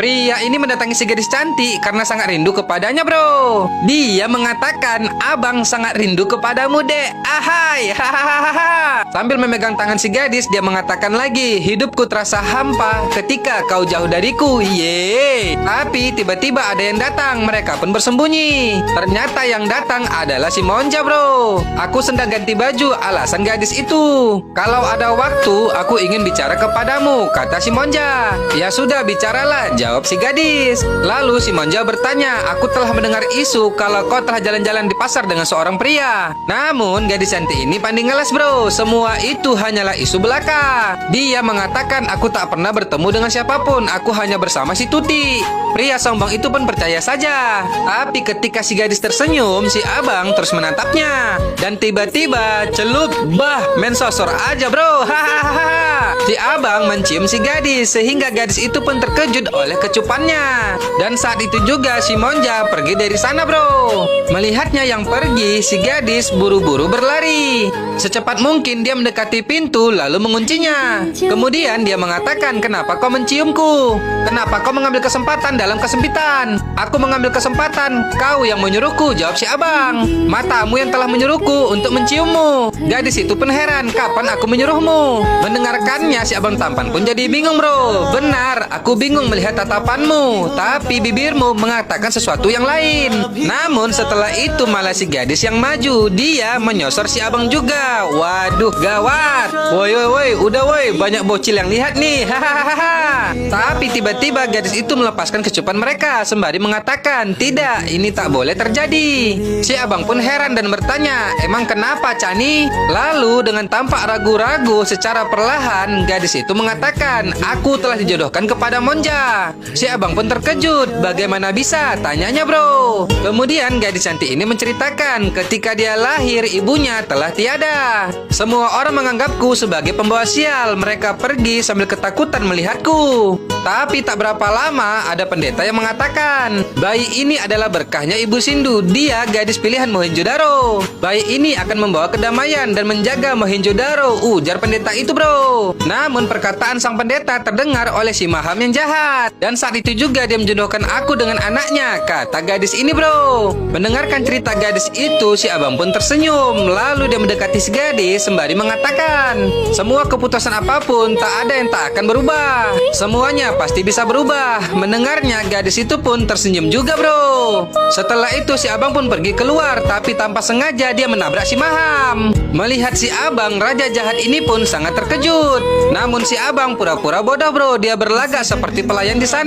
Pria ini mendatangi si gadis cantik karena sangat rindu kepadanya, bro. Dia mengatakan, abang sangat rindu kepadamu, dek. Ahai, hahaha. Sambil memegang tangan si gadis, dia mengatakan lagi, hidupku terasa hampa ketika kau jauh dariku. Yeay. Tapi tiba-tiba ada yang datang, mereka pun bersembunyi. Ternyata yang datang adalah si Monja, bro. Aku sedang ganti baju, alasan gadis itu. Kalau ada waktu, aku ingin bicara kepadamu, kata si Monja. Ya sudah, bicaralah, jawab si gadis. Lalu si Monja bertanya, aku telah mendengar isu kalau kau telah jalan-jalan di pasar dengan seorang pria. Namun gadis cantik ini pandai ngeles, bro. Semua itu hanyalah isu belaka. Dia mengatakan, aku tak pernah bertemu dengan siapapun, aku hanya bersama si Tuti. Pria sombong itu pun percaya saja. Tapi ketika si gadis tersenyum, si abang terus menatapnya. Dan tiba-tiba celup, bah, mensosor aja, bro. Hahaha. Si abang mencium si gadis sehingga gadis itu pun terkejut oleh kecupannya. Dan saat itu juga si Monja pergi dari sana, bro. Melihatnya yang pergi, si gadis buru-buru berlari. Secepat mungkin dia mendekati pintu lalu menguncinya. Kemudian dia mengatakan, kenapa kau menciumku? Kenapa kau mengambil kesempatan dalam kesempitan? Aku mengambil kesempatan, kau yang menyuruhku, jawab si abang. Matamu yang telah menyuruhku untuk menciummu. Gadis itu pun heran, kapan aku menyuruhmu? Mendengarkannya, si abang tampan pun jadi bingung, bro. Benar, aku bingung melihat tatapanmu, tapi bibirmu mengatakan sesuatu yang lain. Namun setelah itu malah si gadis yang maju. Dia menyosor si abang juga. Waduh, gawat. Woi, woi, woi, udah woi, banyak bocil yang lihat nih. Hahaha. Tapi tiba-tiba gadis itu melepaskan kecupan mereka sembari mengatakan, tidak, ini tak boleh terjadi. Si abang pun heran dan bertanya, emang kenapa, Cani? Lalu dengan tampak ragu-ragu secara perlahan, gadis itu mengatakan, aku telah dijodohkan kepada Monja. Si abang pun terkejut, bagaimana bisa? Tanyanya, bro. Kemudian gadis cantik ini menceritakan, ketika dia lahir, ibunya telah tiada. Semua orang menganggapku sebagai pembawa sial. Mereka pergi sambil ketakutan melihatku. Tapi tak berapa lama, ada pendeta yang mengatakan, bayi ini adalah berkahnya Ibu Sindu. Dia gadis pilihan Mohenjo-daro. Bayi ini akan membawa kedamaian dan menjaga Mohenjo-daro, ujar pendeta itu, bro. Namun perkataan sang pendeta terdengar oleh si Maham yang jahat. Dan saat itu juga dia menjodohkan aku dengan anaknya, kata gadis ini, bro. Mendengarkan cerita gadis itu, si abang pun tersenyum. Lalu dia mendekati si gadis sembari mengatakan, semua keputusan apapun tak ada yang tak akan berubah. Semuanya pasti bisa berubah. Mendengarnya, gadis itu pun tersenyum juga, bro. Setelah itu si abang pun pergi keluar, tapi tanpa sengaja dia menabrak si Maham. Melihat si abang, raja jahat ini pun sangat terkejut. Namun si abang pura-pura bodoh, bro. Dia berlagak seperti pelayan di sana.